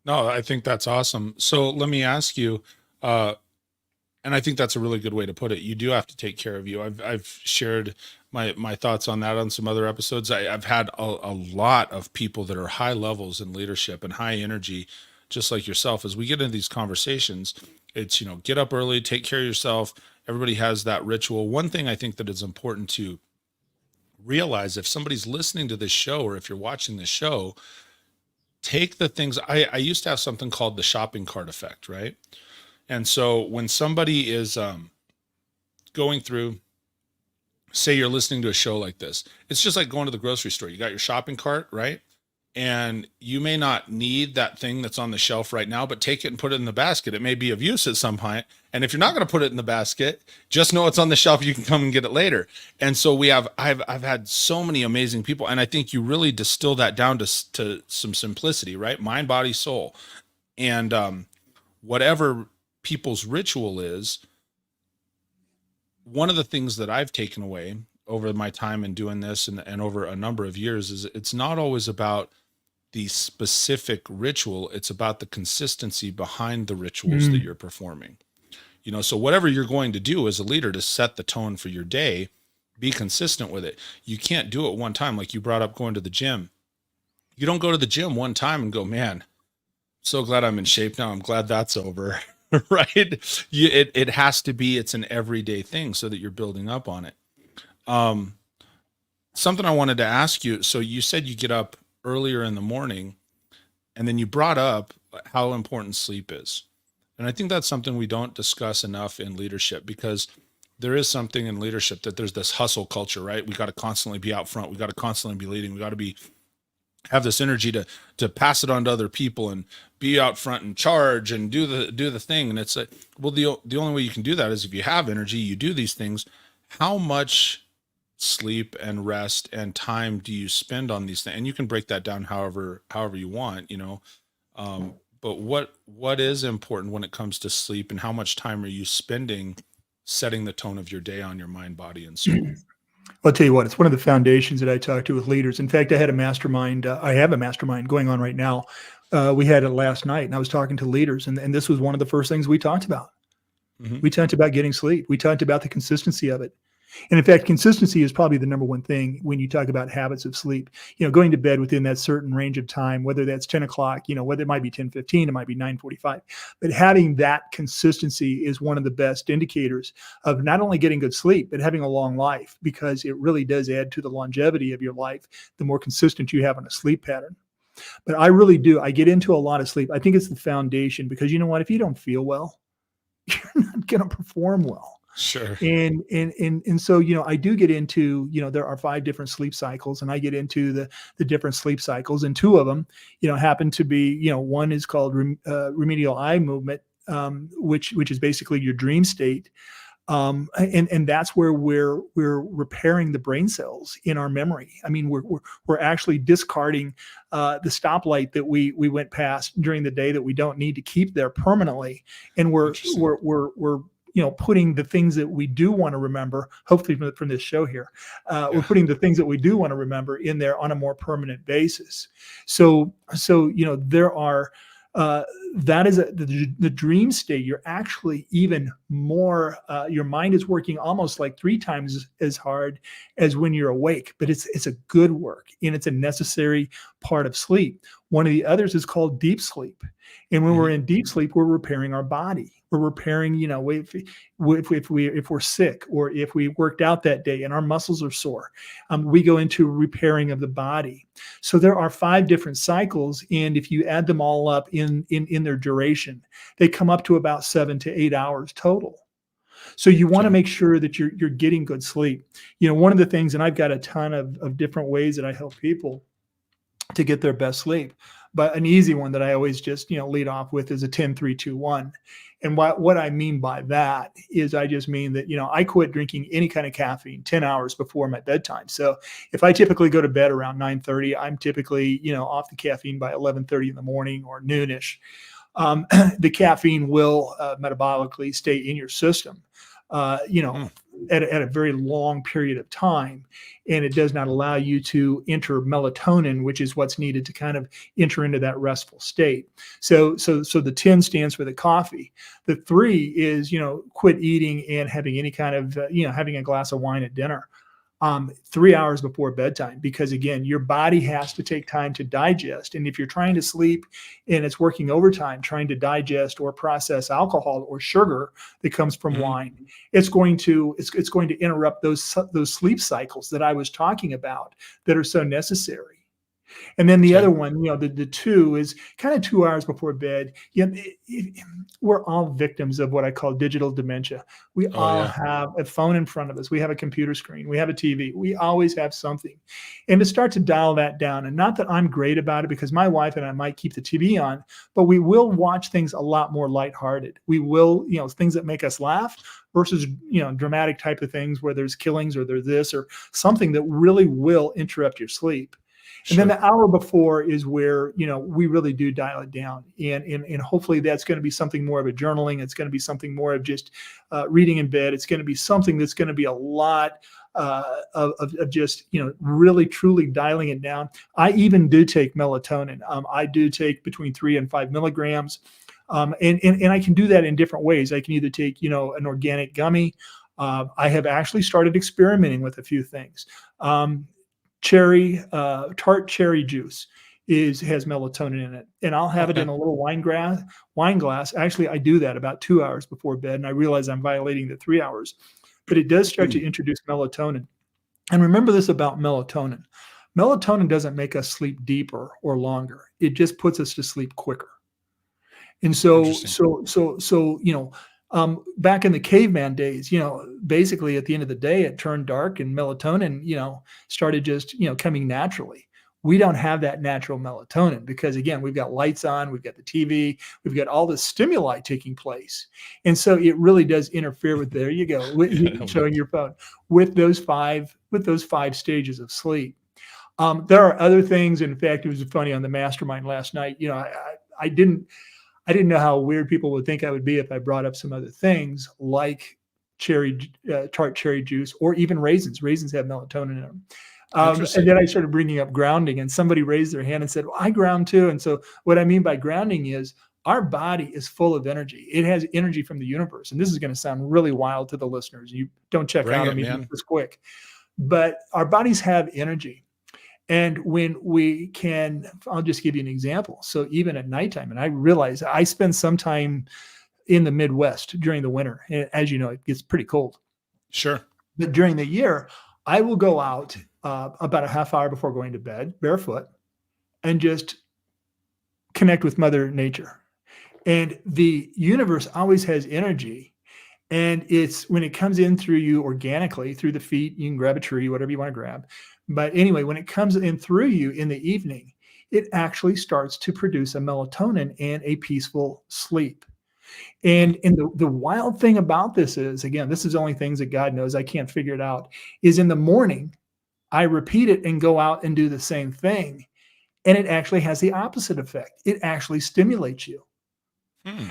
No, I think that's awesome. So let me ask you, and I think that's a really good way to put it. You do have to take care of you. I've shared my thoughts on that on some other episodes. I've had a lot of people that are high levels in leadership and high energy, just like yourself. As we get into these conversations, it's, get up early, take care of yourself. Everybody has that ritual. One thing I think that is important to realize, if somebody's listening to this show or if you're watching this show, take the things. I used to have something called the shopping cart effect, right? And so when somebody is going through, say you're listening to a show like this, it's just like going to the grocery store. You got your shopping cart, right? And you may not need that thing that's on the shelf right now, but take it and put it in the basket. It may be of use at some point. And if you're not going to put it in the basket, just know it's on the shelf. You can come and get it later. And so I've had so many amazing people. And I think you really distill that down to some simplicity, right? Mind, body, soul. And whatever people's ritual is, one of the things that I've taken away over my time in doing this and over a number of years is it's not always about the specific ritual. It's about the consistency behind the rituals that you're performing. So whatever you're going to do as a leader to set the tone for your day, be consistent with it. You can't do it one time. Like you brought up going to the gym. You don't go to the gym one time and go, man, so glad I'm in shape now. I'm glad that's over. Right? It has to be, it's an everyday thing so that you're building up on it. Something I wanted to ask you. So you said you get up earlier in the morning, and then you brought up how important sleep is. And I think that's something we don't discuss enough in leadership, because there is something in leadership that there's this hustle culture, right? We got to constantly be out front. We got to constantly be leading. We got to have this energy to pass it on to other people and be out front and charge and do the thing. And it's like, well, the only way you can do that is if you have energy, you do these things. How much sleep and rest and time do you spend on these things? And you can break that down however you want, but what is important when it comes to sleep, and how much time are you spending setting the tone of your day on your mind, body, and soul? I'll tell you what, it's one of the foundations that I talk to with leaders. In fact, I had a mastermind. I have a mastermind going on right now. We had it last night, and I was talking to leaders, and this was one of the first things we talked about. Mm-hmm. We talked about getting sleep. We talked about the consistency of it. And in fact, consistency is probably the number one thing when you talk about habits of sleep. Going to bed within that certain range of time, whether that's 10 o'clock, whether it might be 10:15, it might be 9:45. But having that consistency is one of the best indicators of not only getting good sleep, but having a long life, because it really does add to the longevity of your life the more consistent you have on a sleep pattern. But I really do. I get into a lot of sleep. I think it's the foundation, because you know what? If you don't feel well, you're not going to perform well. Sure. And so, I do get into, there are 5 different sleep cycles, and I get into the different sleep cycles, and 2 of them, happen to be, one is called remedial eye movement, which is basically your dream state. And that's where we're repairing the brain cells in our memory. I mean, we're actually discarding the stoplight that we went past during the day that we don't need to keep there permanently, and we're putting the things that we do want to remember, hopefully from this show here, we're putting the things that we do want to remember in there on a more permanent basis. So there are, that is the dream state. You're actually even more, your mind is working almost like 3 times as hard as when you're awake, but it's a good work, and it's a necessary part of sleep. One of the others is called deep sleep. And when we're in deep sleep, we're repairing our body. We're repairing, if we're sick, or if we worked out that day and our muscles are sore, we go into repairing of the body. So there are 5 different cycles, and if you add them all up in their duration, they come up to about 7 to 8 hours total. So you want to make sure that you're getting good sleep. One of the things, and I've got a ton of different ways that I help people to get their best sleep, but an easy one that I always just lead off with is a 10-3-2-1. And what I mean by that is, I just mean that I quit drinking any kind of caffeine 10 hours before my bedtime. So if I typically go to bed around 9:30, I'm typically off the caffeine by 11:30 in the morning or noonish. The caffeine will metabolically stay in your system, at a very long period of time, and it does not allow you to enter melatonin, which is what's needed to kind of enter into that restful state. So the 10 stands for the coffee. The 3 is quit eating and having any kind of having a glass of wine at dinner. 3 hours before bedtime, because again, your body has to take time to digest. And if you're trying to sleep and it's working overtime, trying to digest or process alcohol or sugar that comes from wine, it's going to interrupt those sleep cycles that I was talking about that are so necessary. And then the other one, the 2 is kind of 2 hours before bed. We're all victims of what I call digital dementia. We all have a phone in front of us. We have a computer screen. We have a TV. We always have something. And to start to dial that down, and not that I'm great about it, because my wife and I might keep the TV on, but we will watch things a lot more lighthearted. We will, things that make us laugh versus, dramatic type of things where there's killings or there's this or something that really will interrupt your sleep. And then the hour before is where, we really do dial it down. And hopefully that's going to be something more of a journaling. It's going to be something more of just reading in bed. It's going to be something that's going to be a lot of just, really truly dialing it down. I even do take melatonin. I do take between 3 and 5 milligrams. And I can do that in different ways. I can either take, an organic gummy. I have actually started experimenting with a few things. Tart cherry juice has melatonin in it, and I'll have it in a little wine glass. Actually, I do that about 2 hours before bed, and I realize I'm violating the 3 hours, but it does start to introduce melatonin. And remember this about melatonin. Melatonin doesn't make us sleep deeper or longer. It just puts us to sleep quicker. And back in the caveman days, basically at the end of the day, it turned dark and melatonin, started just, coming naturally. We don't have that natural melatonin because, again, we've got lights on, we've got the TV, we've got all the stimuli taking place. And so it really does interfere with, there you go, showing your phone, with those five stages of sleep. There are other things. In fact, it was funny on the mastermind last night, I didn't know how weird people would think I would be if I brought up some other things like tart cherry juice, or even raisins. Raisins have melatonin in them. And then I started bringing up grounding, and somebody raised their hand and said, well, I ground too. And so what I mean by grounding is our body is full of energy. It has energy from the universe. And this is going to sound really wild to the listeners. You don't check out on me this quick, but our bodies have energy. And when we can, I'll just give you an example. So even at nighttime, and I realize I spend some time in the Midwest during the winter. And as you know, it gets pretty cold. Sure. But during the year, I will go out about a half hour before going to bed, barefoot, and just connect with Mother Nature. And the universe always has energy. And it's when it comes in through you organically, through the feet, you can grab a tree, whatever you want to grab. But anyway, when it comes in through you in the evening, it actually starts to produce a melatonin and a peaceful sleep. And the wild thing about this is, again, this is only things that God knows, I can't figure it out, is in the morning, I repeat it and go out and do the same thing. And it actually has the opposite effect. It actually stimulates you.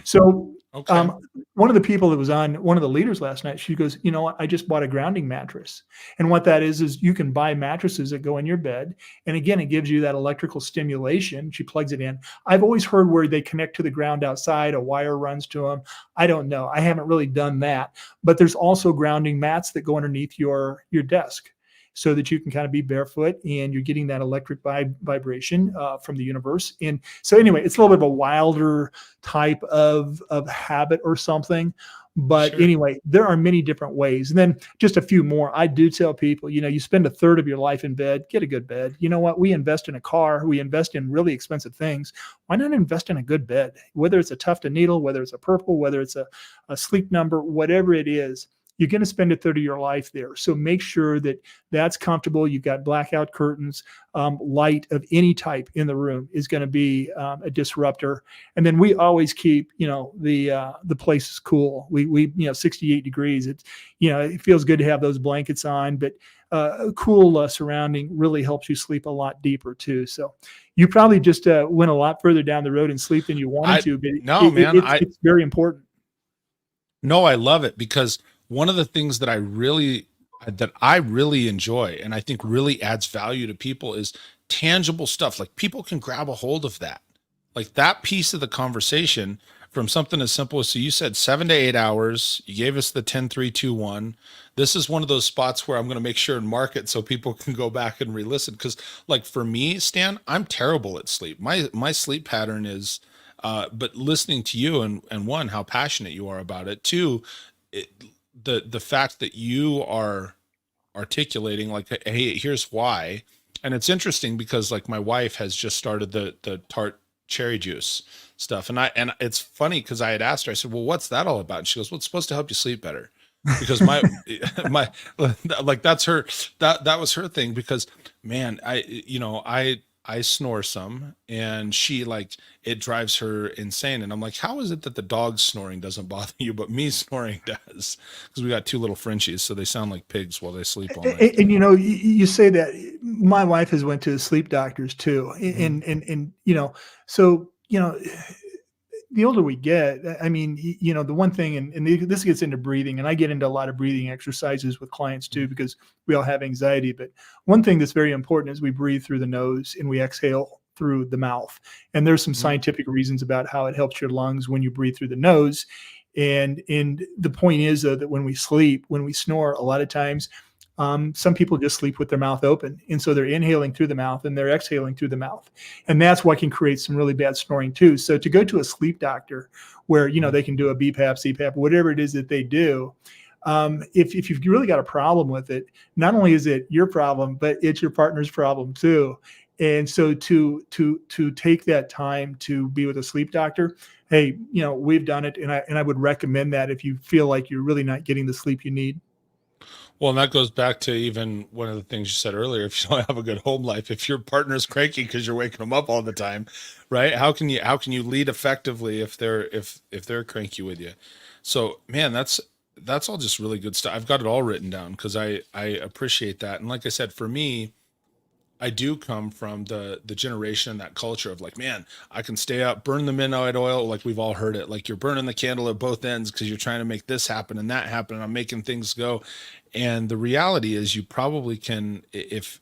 So Okay. One of the people that was on, one of the leaders last night, she goes, you know what? I just bought a grounding mattress. And what that is you can buy mattresses that go in your bed. And again, it gives you that electrical stimulation. She plugs it in. I've always heard where they connect to the ground outside, a wire runs to them. I don't know. I haven't really done that. But there's also grounding mats that go underneath your desk, so that you can kind of be barefoot and you're getting that electric vibration from the universe. And so anyway, it's a little bit of a wilder type of habit or something. But Sure. anyway, there are many different ways. And then just a few more. I do tell people, you spend a third of your life in bed, get a good bed. You know what? We invest in a car, we invest in really expensive things. Why not invest in a good bed? Whether it's a Tuft & Needle, whether it's a Purple, whether it's a Sleep Number, whatever it is, you're going to spend a third of your life there. So make sure that that's comfortable. You've got blackout curtains. Light of any type in the room is going to be a disruptor. And then we always keep, the place cool. We 68 degrees. It feels good to have those blankets on, but cool surrounding really helps you sleep a lot deeper too. So you probably just went a lot further down the road in sleep than you wanted to, but it's very important. No, I love it, because one of the things that I really enjoy, and I think really adds value to people, is tangible stuff. Like, people can grab a hold of that, like that piece of the conversation, from something as simple as, so you said 7 to 8 hours, you gave us the 10, 3, 2, 1. This is one of those spots where I'm going to make sure and mark it so people can go back and re-listen. Cause like for me, Stan, I'm terrible at sleep. My sleep pattern is, but listening to you, and one, how passionate you are about it. Two, the fact that you are articulating, like, hey, here's why. And it's interesting because, like, my wife has just started the tart cherry juice stuff, and it's funny because I had asked her, I said, well, what's that all about? And she goes, well, it's supposed to help you sleep better. Because my like, that's her, that was her thing. Because, man, I snore some, and she, like, it drives her insane. And I'm like, how is it that the dog's snoring doesn't bother you, but me snoring does? Because we got two little Frenchies, so they sound like pigs while they sleep all night. And you say that. My wife has went to sleep doctors too, and so the older we get, I mean, the one thing, and this gets into breathing, and I get into a lot of breathing exercises with clients too, because we all have anxiety. But one thing that's very important is we breathe through the nose and we exhale through the mouth. And there's some scientific reasons about how it helps your lungs when you breathe through the nose. And the point is, though, that when we sleep, when we snore, a lot of times, some people just sleep with their mouth open. And so they're inhaling through the mouth and they're exhaling through the mouth. And that's what can create some really bad snoring too. So to go to a sleep doctor where, they can do a BPAP, CPAP, whatever it is that they do, if you've really got a problem with it, not only is it your problem, but it's your partner's problem too. And so to take that time to be with a sleep doctor, hey, we've done it. And I would recommend that if you feel like you're really not getting the sleep you need. Well, and that goes back to even one of the things you said earlier. If you don't have a good home life, if your partner's cranky because you're waking them up all the time, right? How can you lead effectively if they're cranky with you? So, man, that's all just really good stuff. I've got it all written down because I appreciate that. And like I said, for me, I do come from the generation and that culture of, like, man, I can stay up, burn the midnight oil. Like, we've all heard it. Like, you're burning the candle at both ends because you're trying to make this happen and that happen. And I'm making things go. And the reality is, you probably can, if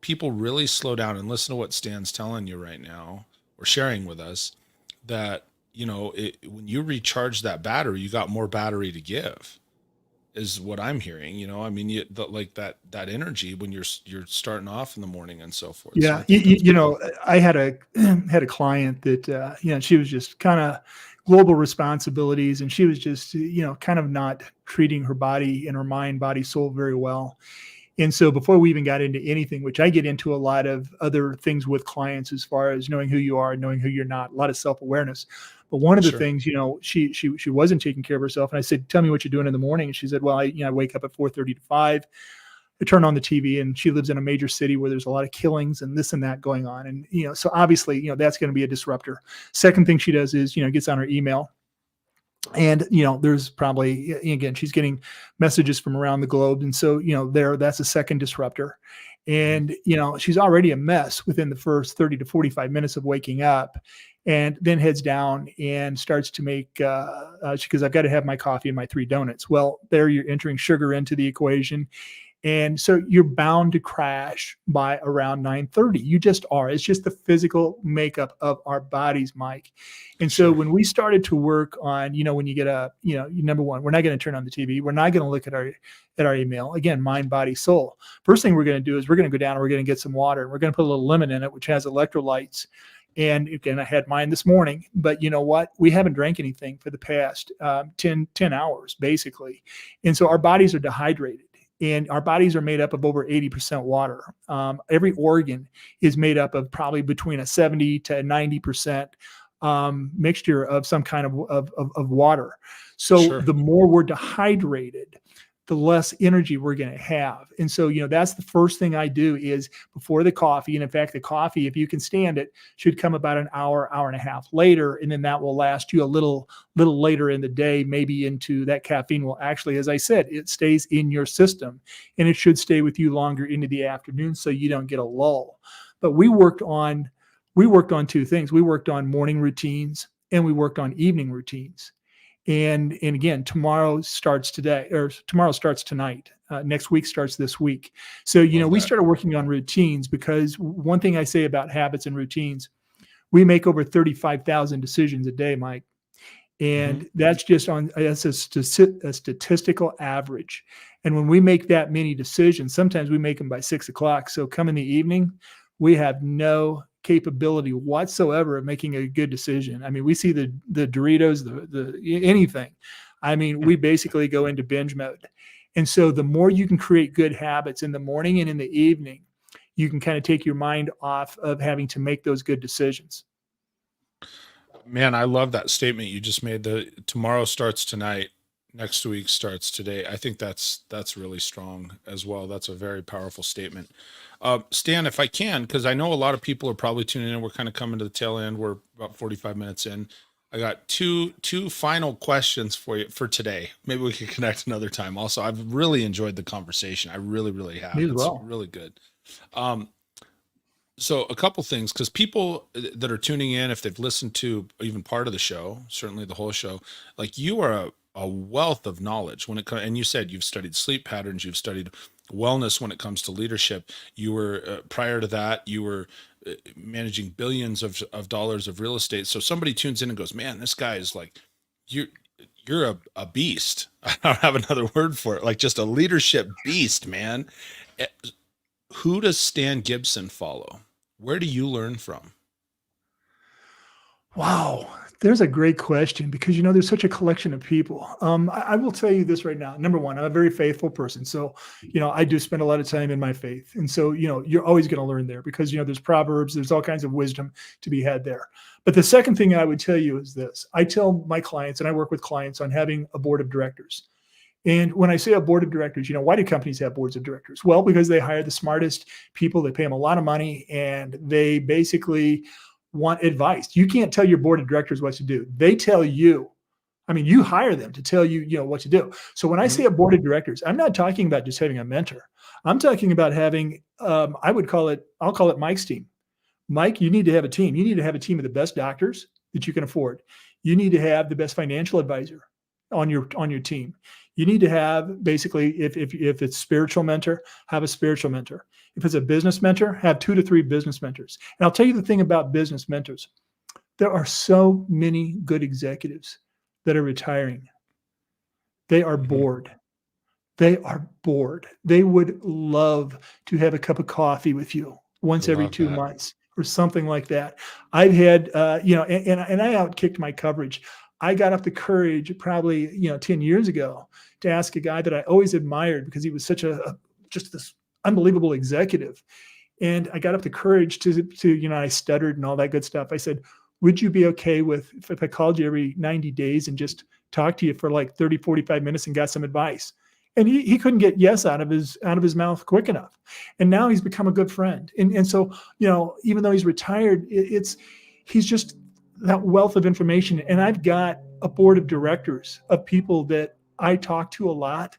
people really slow down and listen to what Stan's telling you right now or sharing with us, that, when you recharge that battery, you got more battery to give, is what I'm hearing. I mean, like that energy when you're starting off in the morning and so forth. Yeah. So I had a client that, she was just kind of global responsibilities, and she was just, kind of not treating her body and her mind, body, soul very well. And so before we even got into anything, which I get into a lot of other things with clients, as far as knowing who you are, knowing who you're not, a lot of self-awareness. But one of the things, she wasn't taking care of herself. And I said, tell me what you're doing in the morning. And she said, well, I wake up at 4:30 to 5. I turn on the TV, and she lives in a major city where there's a lot of killings and this and that going on. And, so obviously, that's going to be a disruptor. Second thing she does is, gets on her email. And, there's probably, again, she's getting messages from around the globe. And so, that's a second disruptor. And, she's already a mess within the first 30 to 45 minutes of waking up, and then heads down and starts to make, because I've got to have my coffee and my 3 donuts. Well, there you're entering sugar into the equation. And so you're bound to crash by around 9:30. You just are. It's just the physical makeup of our bodies, Mike. And so when we started to work on, when you get number one, we're not going to turn on the TV. We're not going to look at our email. Again, mind, body, soul. First thing we're going to do is we're going to go down and we're going to get some water. We're going to put a little lemon in it, which has electrolytes. And again, I had mine this morning, but you know what? We haven't drank anything for the past 10 hours, basically. And so our bodies are dehydrated. And our bodies are made up of over 80% water. Every organ is made up of probably between a 70 to 90% mixture of some kind of water. So the more we're dehydrated, the less energy we're going to have. And so, that's the first thing I do is before the coffee. And in fact, the coffee, if you can stand it, should come about an hour and a half later. And then that will last you a little later in the day, maybe into that caffeine will actually, as I said, it stays in your system and it should stay with you longer into the afternoon so you don't get a lull. But we worked on 2 things. We worked on morning routines and we worked on evening routines. And again, tomorrow starts today, or tomorrow starts tonight. Next week starts this week. So, we started working on routines because one thing I say about habits and routines, we make over 35,000 decisions a day, Mike. And that's just that's a statistical average. And when we make that many decisions, sometimes we make them by 6 o'clock. So come in the evening, we have no capability whatsoever of making a good decision. I mean, we see the Doritos, the anything. I mean, we basically go into binge mode. And so the more you can create good habits in the morning and in the evening, you can kind of take your mind off of having to make those good decisions. Man, I love that statement you just made. Tomorrow starts tonight, next week starts today. I think that's really strong as well. That's a very powerful statement. Stan, if I can, because I know a lot of people are probably tuning in. We're kind of coming to the tail end. We're about 45 minutes in. I got two final questions for you for today. Maybe we could connect another time. Also, I've really enjoyed the conversation. I really, really have. Me as well. It's really good. So a couple things, because people that are tuning in, if they've listened to even part of the show, certainly the whole show, like you are a wealth of knowledge when it comes, and you said you've studied sleep patterns, you've studied wellness when it comes to leadership. You were, prior to that, you were managing billions of dollars of real estate. So somebody tunes in and goes, man, this guy is like, you're a beast. I don't have another word for it. Like just a leadership beast, man. Who does Stan Gibson follow? Where do you learn from? Wow, there's a great question because, there's such a collection of people. I will tell you this right now. Number one, I'm a very faithful person. So, I do spend a lot of time in my faith. And so, you're always going to learn there because, there's Proverbs, there's all kinds of wisdom to be had there. But the second thing I would tell you is this. I tell my clients, and I work with clients on having a board of directors. And when I say a board of directors, why do companies have boards of directors? Well, because they hire the smartest people, they pay them a lot of money, and they basically want advice. You can't tell your board of directors what to do. They tell you. I mean, you hire them to tell you, what to do. So when I say a board of directors, I'm not talking about just having a mentor. I'm talking about having, I'll call it Mike's team. Mike, you need to have a team. You need to have a team of the best doctors that you can afford. You need to have the best financial advisor on your team. You need to have basically, if it's spiritual mentor, have a spiritual mentor. If it's a business mentor, have 2 to 3 business mentors. And I'll tell you the thing about business mentors. There are so many good executives that are retiring. They are bored. They are bored. They would love to have a cup of coffee with you once every 2 months or something like that. I've had, and I outkicked my coverage. I got up the courage probably, 10 years ago to ask a guy that I always admired because he was such just this unbelievable executive. And I got up the courage to, I stuttered and all that good stuff. I said, would you be okay with if I called you every 90 days and just talked to you for like 30, 45 minutes and got some advice? And he couldn't get yes out of his mouth quick enough. And now he's become a good friend. And so, even though he's retired, he's just that wealth of information. And I've got a board of directors of people that I talk to a lot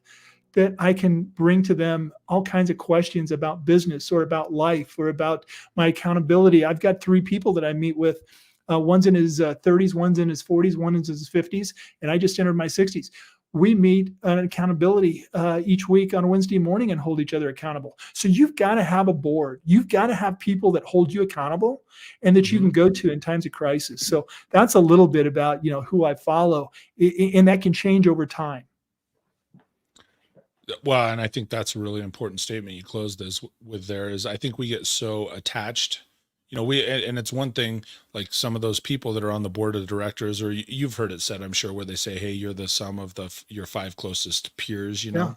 that I can bring to them all kinds of questions about business or about life or about my accountability. I've got 3 people that I meet with. One's in his 30s, one's in his 40s, one is in his 50s, and I just entered my 60s. We meet an accountability each week on a Wednesday morning and hold each other accountable. So you've got to have a board. You've got to have people that hold you accountable and that you can go to in times of crisis. So that's a little bit about, who I follow, and that can change over time. Well, and I think that's a really important statement you closed this with there is I think we get so attached, and it's one thing, like some of those people that are on the board of directors, or you've heard it said, I'm sure, where they say, hey, you're the sum of your 5 closest peers, Yeah.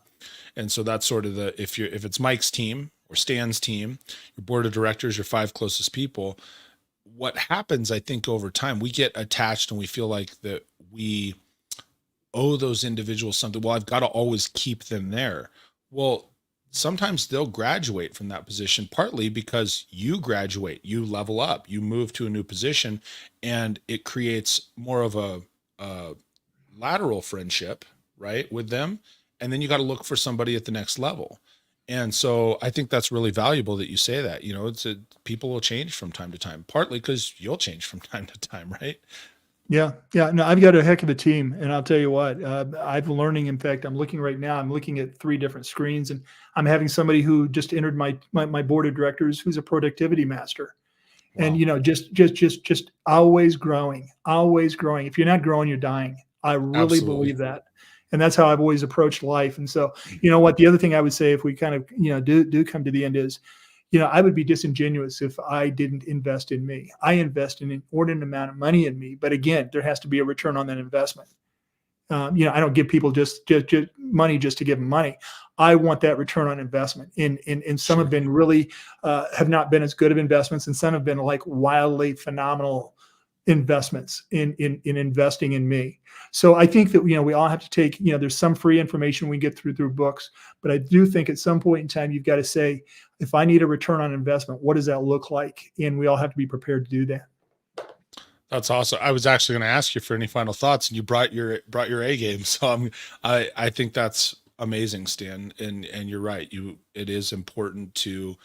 And so that's sort of if it's Mike's team or Stan's team, your board of directors, your 5 closest people, what happens, I think over time, we get attached and we feel like that we owe those individuals something. Well, I've got to always keep them there. Well, sometimes they'll graduate from that position, partly because you graduate, you level up, you move to a new position, and it creates more of a lateral friendship, right, with them. And then you got to look for somebody at the next level. And so I think that's really valuable that you say that, people will change from time to time, partly because you'll change from time to time, right? Yeah. No, I've got a heck of a team, and I'll tell you what, I've learning. In fact, I'm looking right now. I'm looking at 3 different screens, and I'm having somebody who just entered my board of directors, who's a productivity master. Wow. And just always growing, always growing. If you're not growing, you're dying. I really Absolutely. believe that, and that's how I've always approached life. And so, what the other thing I would say, if we kind of do come to the end, is I would be disingenuous if I didn't invest in me. I invest an inordinate amount of money in me, but again, there has to be a return on that investment. I don't give people just money just to give them money. I want that return on investment. And some have been really have not been as good of investments, and some have been like wildly phenomenal investments in investing in me. So I think that we all have to take, there's some free information we get through books, but I do think at some point in time you've got to say, if I need a return on investment, what does that look like? And we all have to be prepared to do that. That's awesome. I was actually going to ask you for any final thoughts, and you brought your A game. So I think that's amazing, Stan. And you're right. It is important to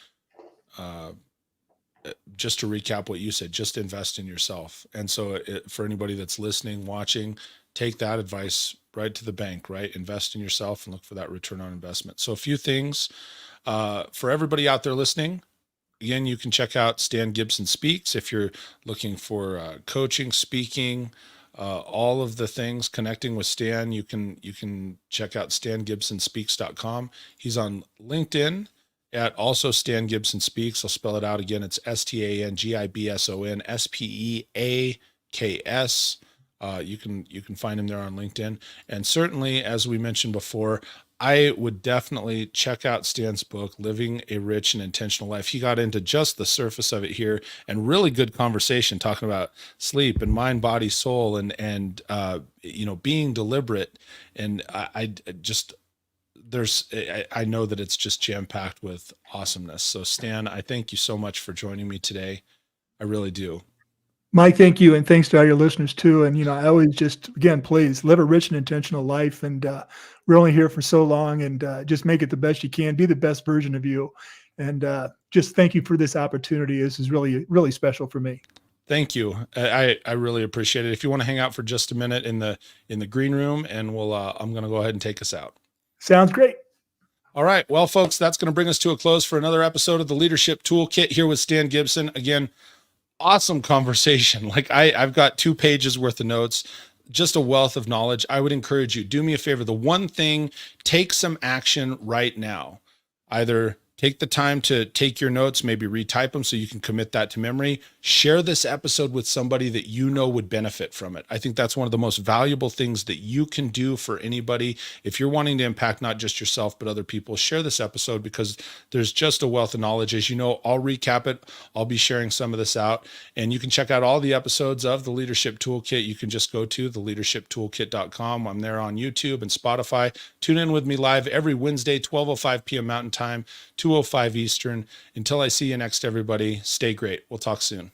just to recap what you said, just invest in yourself. And so for anybody that's listening, watching, take that advice right to the bank, right? Invest in yourself and look for that return on investment. So a few things for everybody out there listening. Again, you can check out Stan Gibson Speaks if you're looking for coaching, speaking, all of the things connecting with Stan. You can check out stangibsonspeaks.com. He's on LinkedIn at also Stan Gibson Speaks. I'll spell it out again. It's STANGIBSON SPEAKS. You can find him there on LinkedIn. And certainly, as we mentioned before, I would definitely check out Stan's book, Living a Rich and Intentional Life. He got into just the surface of it here, and really good conversation talking about sleep and mind, body, soul, and being deliberate. And I know that it's just jam-packed with awesomeness. So Stan, I thank you so much for joining me today. I really do. Mike, thank you. And thanks to all your listeners too. And, I always again, please live a rich and intentional life. And we're only here for so long, and just make it the best you can, be the best version of you. And just thank you for this opportunity. This is really, really special for me. Thank you. I really appreciate it. If you want to hang out for just a minute in the green room, and I'm going to go ahead and take us out. Sounds great. All right. Well, folks, that's going to bring us to a close for another episode of the Leadership Toolkit here with Stan Gibson. Again, awesome conversation. Like I've got 2 pages worth of notes, just a wealth of knowledge. I would encourage you, do me a favor. The one thing, take some action right now. Either take the time to take your notes, maybe retype them so you can commit that to memory. Share this episode with somebody that you know would benefit from it. I think that's one of the most valuable things that you can do for anybody. If you're wanting to impact not just yourself, but other people, share this episode, because there's just a wealth of knowledge. As you know, I'll recap it. I'll be sharing some of this out, and you can check out all the episodes of the Leadership Toolkit. You can just go to theleadershiptoolkit.com. I'm there on YouTube and Spotify. Tune in with me live every Wednesday, 12:05 p.m. Mountain Time, 2:05 Eastern. Until I see you next, everybody, stay great. We'll talk soon.